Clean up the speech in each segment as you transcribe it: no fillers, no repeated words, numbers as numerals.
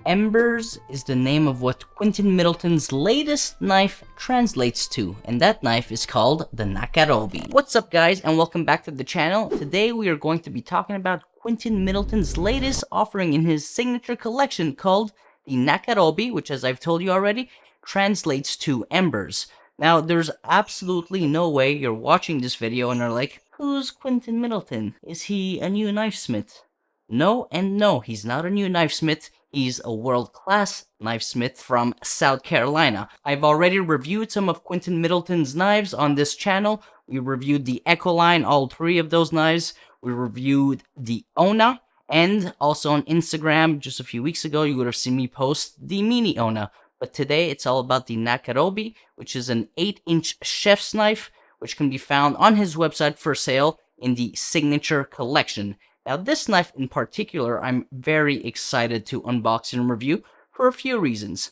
Embers is the name of what Quintin Middleton's latest knife translates to, and that knife is called the Nakarobi. What's up guys, and welcome back to the channel. Today we are going to be talking about Quintin Middleton's latest offering in his signature collection called the Nakarobi, which, as I've told you already, translates to Embers. Now, there's absolutely no way you're watching this video and are like, who's Quintin Middleton? Is he a new knifesmith? No and no, he's not a new knifesmith. He's a world-class knifesmith from South Carolina. I've already reviewed some of Quintin Middleton's knives on this channel. We reviewed the Echo line, all three of those knives. We reviewed the Ona, and also on Instagram, just a few weeks ago, you would have seen me post the Mini Ona. But today, it's all about the Nakarobi, which is an 8-inch chef's knife, which can be found on his website for sale in the Signature Collection. Now, this knife in particular, I'm very excited to unbox and review for a few reasons.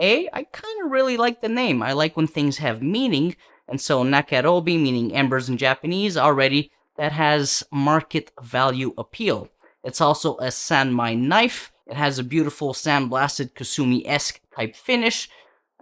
A, I kind of really like the name. I like when things have meaning, and so Nakarobi, meaning embers in Japanese, already that has market value appeal. It's also a sanmai knife. It has a beautiful sandblasted Kusumi-esque type finish.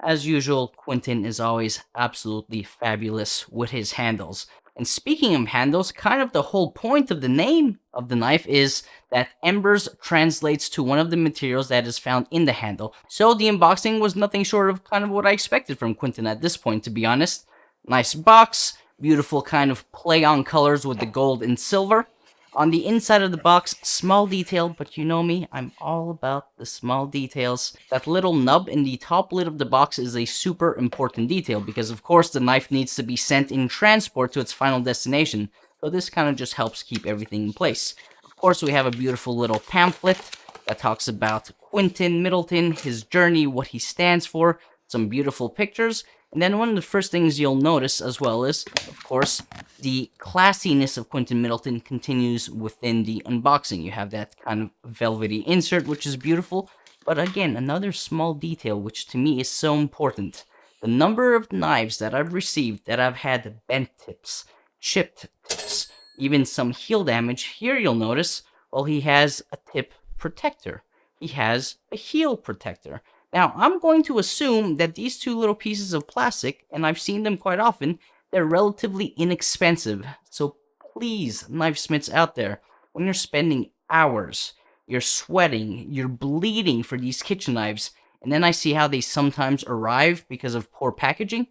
As usual, Quintin is always absolutely fabulous with his handles. And speaking of handles, kind of the whole point of the name of the knife is that embers translates to one of the materials that is found in the handle. So the unboxing was nothing short of kind of what I expected from Quintin at this point, to be honest. Nice box, beautiful kind of play on colors with the gold and silver. On the inside of the box, small detail, but you know me, I'm all about the small details. That little nub in the top lid of the box is a super important detail because, of course, the knife needs to be sent in transport to its final destination. So this kind of just helps keep everything in place. Of course, we have a beautiful little pamphlet that talks about Quintin Middleton, his journey, what he stands for, some beautiful pictures. And then one of the first things you'll notice as well is, of course, the classiness of Quintin Middleton continues within the unboxing. You have that kind of velvety insert, which is beautiful. But again, another small detail, which to me is so important. The number of knives that I've received that have had bent tips, chipped tips, even some heel damage. Here you'll notice, well, he has a tip protector. He has a heel protector. Now, I'm going to assume that these two little pieces of plastic, and I've seen them quite often, they're relatively inexpensive. So please, knifesmiths out there, when you're spending hours, you're sweating, you're bleeding for these kitchen knives, and then I see how they sometimes arrive because of poor packaging,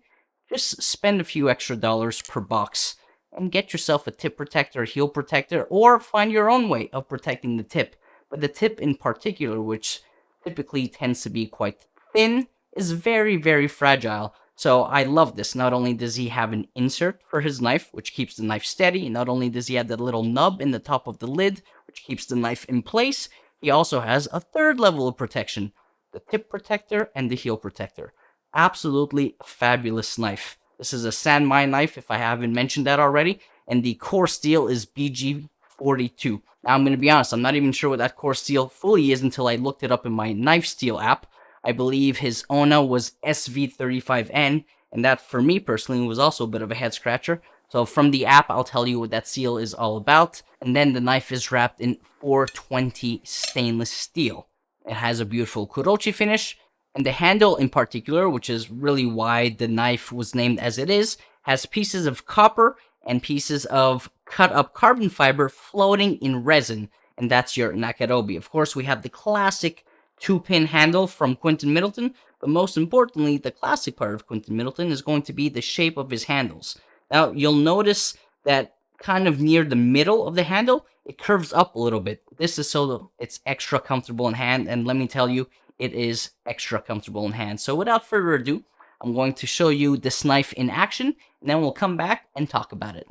just spend a few extra dollars per box and get yourself a tip protector, heel protector, or find your own way of protecting the tip. But the tip in particular, which typically tends to be quite thin, is very, very fragile. So I love this. Not only does he have an insert for his knife, which keeps the knife steady, not only does he have that little nub in the top of the lid, which keeps the knife in place, he also has a third level of protection, the tip protector and the heel protector. Absolutely fabulous knife. This is a sanmai knife, if I haven't mentioned that already, and the core steel is BG42. Now, I'm going to be honest, I'm not even sure what that core steel fully is until I looked it up in my Knife Steel app. I believe his Ona was SV35N, and that, for me personally, was also a bit of a head scratcher. So from the app, I'll tell you what that seal is all about. And then the knife is wrapped in 420 stainless steel. It has a beautiful Kurouchi finish, and the handle in particular, which is really why the knife was named as it is, has pieces of copper and pieces of cut up carbon fiber floating in resin, and that's your Nakarobi. Of course, we have the classic 2-pin handle from Quintin Middleton, but most importantly, the classic part of Quintin Middleton is going to be the shape of his handles. Now, you'll notice that kind of near the middle of the handle, it curves up a little bit. This is so it's extra comfortable in hand, and let me tell you, it is extra comfortable in hand. So without further ado, I'm going to show you this knife in action, and then we'll come back and talk about it.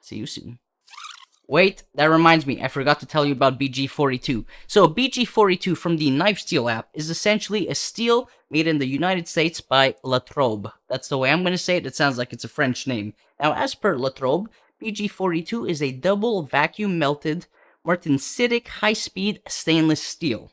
See you soon. Wait, that reminds me, I forgot to tell you about BG42. So BG42 from the Knife Steel app is essentially a steel made in the United States by Latrobe. That's the way I'm going to say it. It sounds like it's a French name. Now, as per Latrobe, BG42 is a double vacuum melted martensitic high-speed stainless steel.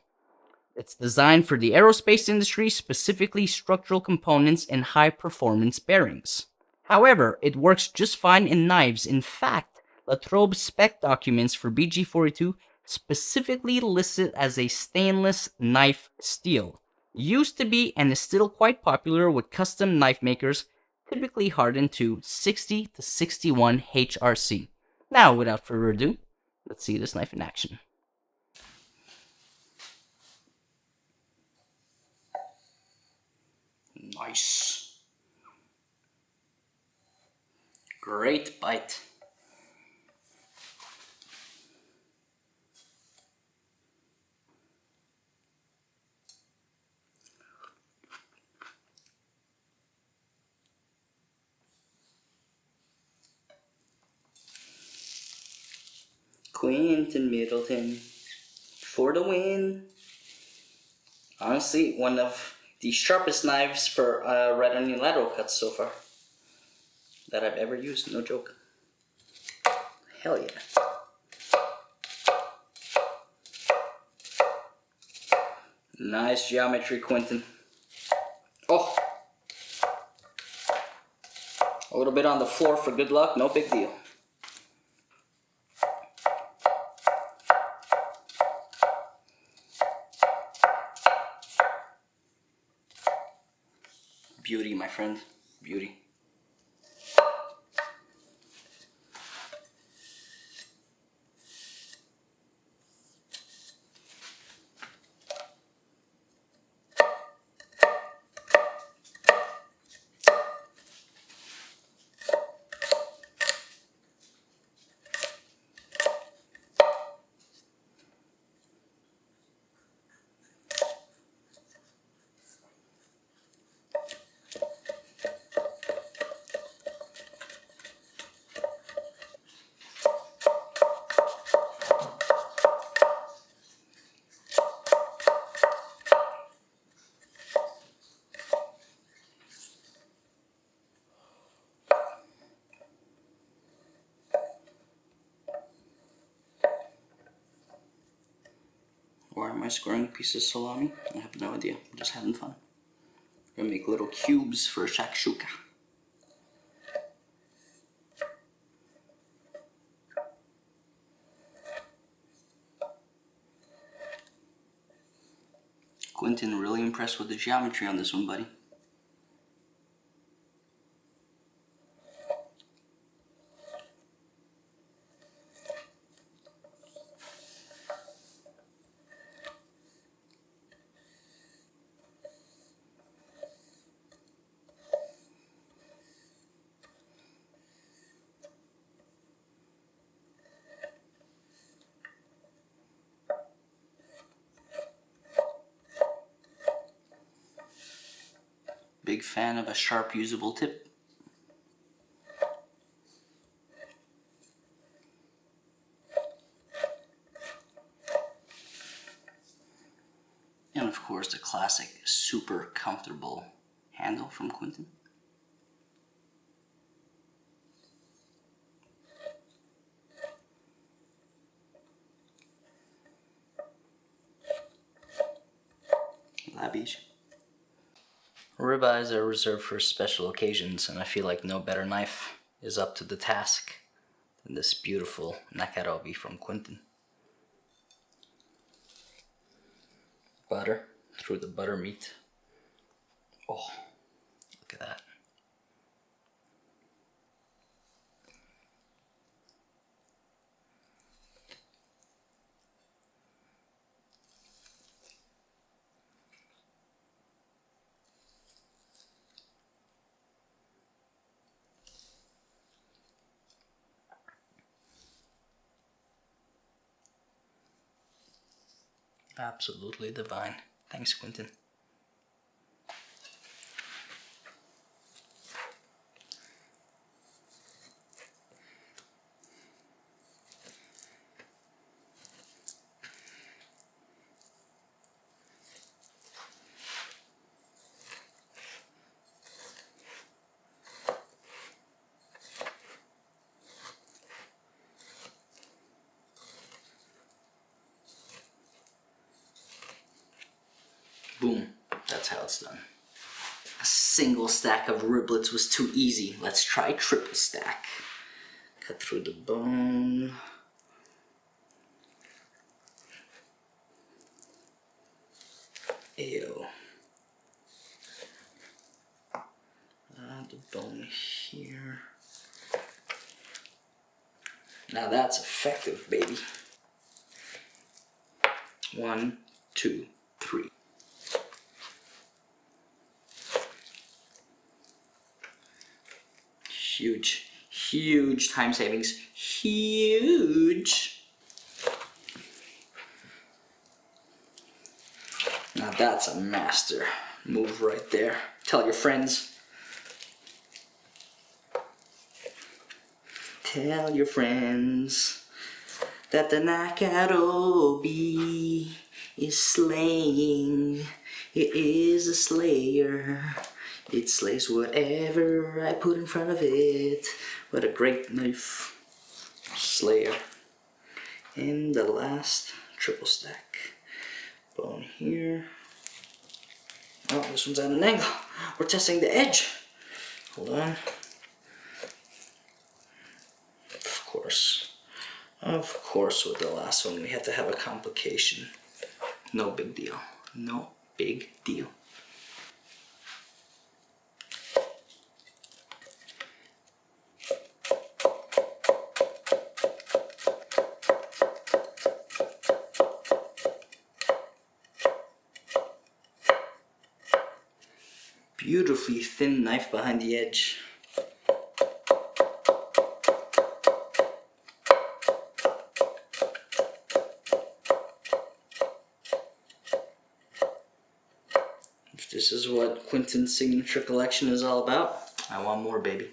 It's designed for the aerospace industry, specifically structural components and high-performance bearings. However, it works just fine in knives. In fact, Latrobe's spec documents for BG42 specifically listed as a stainless knife steel. Used to be and is still quite popular with custom knife makers, typically hardened to 60 to 61 HRC. Now, without further ado, let's see this knife in action. Nice. Great bite. Quintin Middleton for the win. Honestly, one of the sharpest knives for right onion lateral cuts so far that I've ever used, no joke. Hell yeah. Nice geometry, Quintin. Oh! A little bit on the floor for good luck, no big deal. Beauty, my friend, beauty. Why am I squaring pieces of salami? I have no idea. I'm just having fun. I'm gonna make little cubes for shakshuka. Quintin, really impressed with the geometry on this one, buddy. Big fan of a sharp, usable tip. And of course the classic, super comfortable handle from Quintin. Labiche. Ribeyes are reserved for special occasions, and I feel like no better knife is up to the task than this beautiful Nakarobi from Quintin. Butter through the butter meat. Oh, look at that. Absolutely divine. Thanks, Quintin. Boom. That's how it's done. A single stack of riblets was too easy. Let's try triple stack. Cut through the bone. Ew. The bone here. Now that's effective, baby. 1, 2, 3. Huge, huge time savings. Huge. Now that's a master move right there. Tell your friends. Tell your friends that the Nakarobi is slaying. It is a slayer. It slays whatever I put in front of it. What a great knife. Slayer. And the last triple stack. Bone here. Oh, this one's at an angle. We're testing the edge. Hold on. Of course, with the last one we had to have a complication. No big deal. No big deal. Beautifully thin knife behind the edge. If this is what Quintin's signature collection is all about, I want more, baby.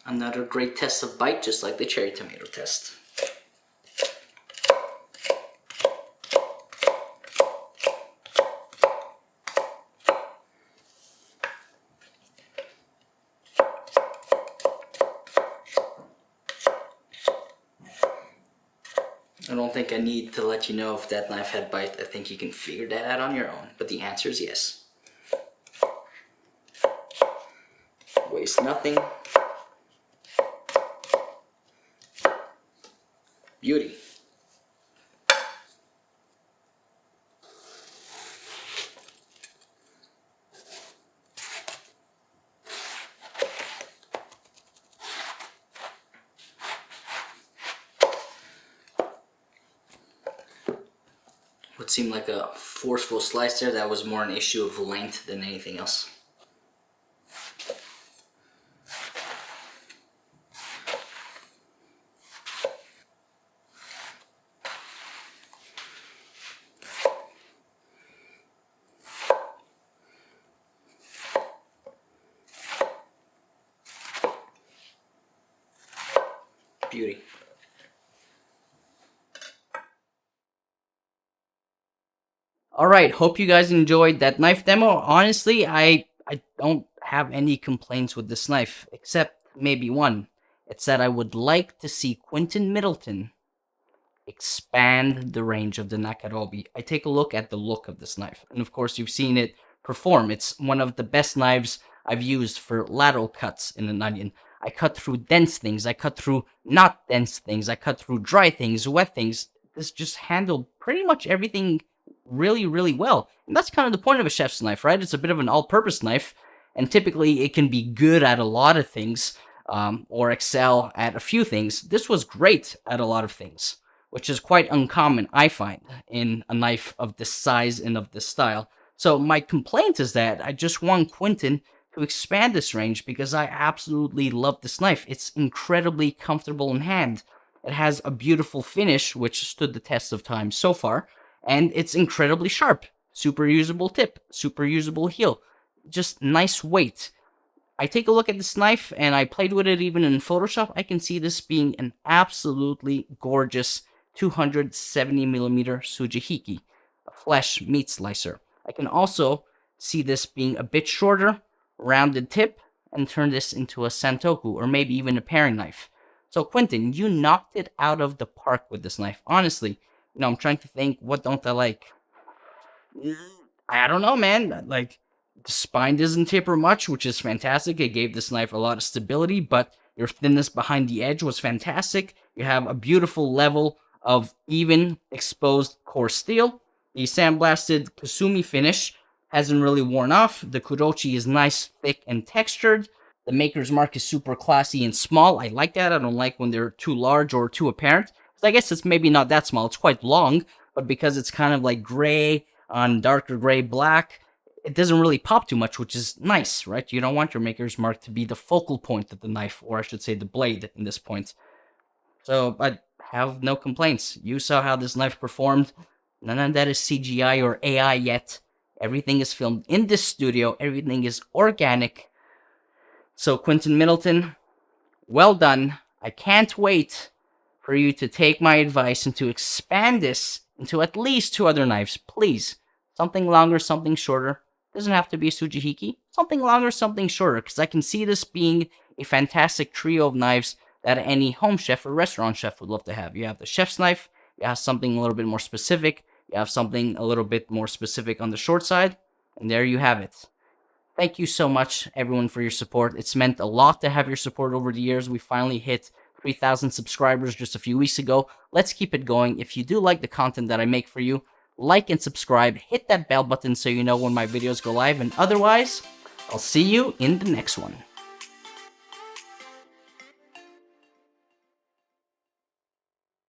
Another great test of bite, just like the cherry tomato test. I don't think I need to let you know if that knife had bite. I think you can figure that out on your own. But the answer is yes. Waste nothing. Beauty. What seemed like a forceful slice there, that was more an issue of length than anything else. Beauty. Alright, hope you guys enjoyed that knife demo. Honestly, I don't have any complaints with this knife, except maybe one. It's that I would like to see Quintin Middleton expand the range of the Nakarobi. I take a look at the look of this knife, and of course you've seen it perform. It's one of the best knives I've used for lateral cuts in an onion. I cut through dense things, I cut through not dense things, I cut through dry things, wet things. This just handled pretty much everything really, really well. And that's kind of the point of a chef's knife, right? It's a bit of an all-purpose knife, and typically it can be good at a lot of things, or excel at a few things. This was great at a lot of things, which is quite uncommon, I find, in a knife of this size and of this style. So my complaint is that I just want Quintin to expand this range, because I absolutely love this knife. It's incredibly comfortable in hand. It has a beautiful finish, which stood the test of time so far, and it's incredibly sharp. Super usable tip, super usable heel, just nice weight. I take a look at this knife, and I played with it even in Photoshop. I can see this being an absolutely gorgeous 270mm Sujihiki, a flesh meat slicer. I can also see this being a bit shorter, rounded tip, and turn this into a santoku, or maybe even a paring knife. So Quintin, you knocked it out of the park with this knife. Honestly, I'm trying to think, what don't I like? I don't know, man. Like, the spine doesn't taper much, which is fantastic. It gave this knife a lot of stability, but your thinness behind the edge was fantastic. You have a beautiful level of even exposed core steel. The sandblasted Kasumi finish hasn't really worn off. The Kurouchi is nice, thick, and textured. The Maker's Mark is super classy and small. I like that. I don't like when they're too large or too apparent. So I guess it's maybe not that small. It's quite long, but because it's kind of like gray on darker gray black, it doesn't really pop too much, which is nice, right? You don't want your Maker's Mark to be the focal point of the knife, or I should say the blade in this point. So I have no complaints. You saw how this knife performed. None of that is CGI or AI yet. Everything is filmed in this studio. Everything is organic. So Quintin Middleton, well done. I can't wait for you to take my advice and to expand this into at least 2 other knives, please. Something longer, something shorter. Doesn't have to be a Sujihiki. Something longer, something shorter, because I can see this being a fantastic trio of knives that any home chef or restaurant chef would love to have. You have the chef's knife, you have something a little bit more specific, you have something a little bit more specific on the short side, and there you have it. Thank you so much, everyone, for your support. It's meant a lot to have your support over the years. We finally hit 3,000 subscribers just a few weeks ago. Let's keep it going. If you do like the content that I make for you, like and subscribe. Hit that bell button so you know when my videos go live. And otherwise, I'll see you in the next one.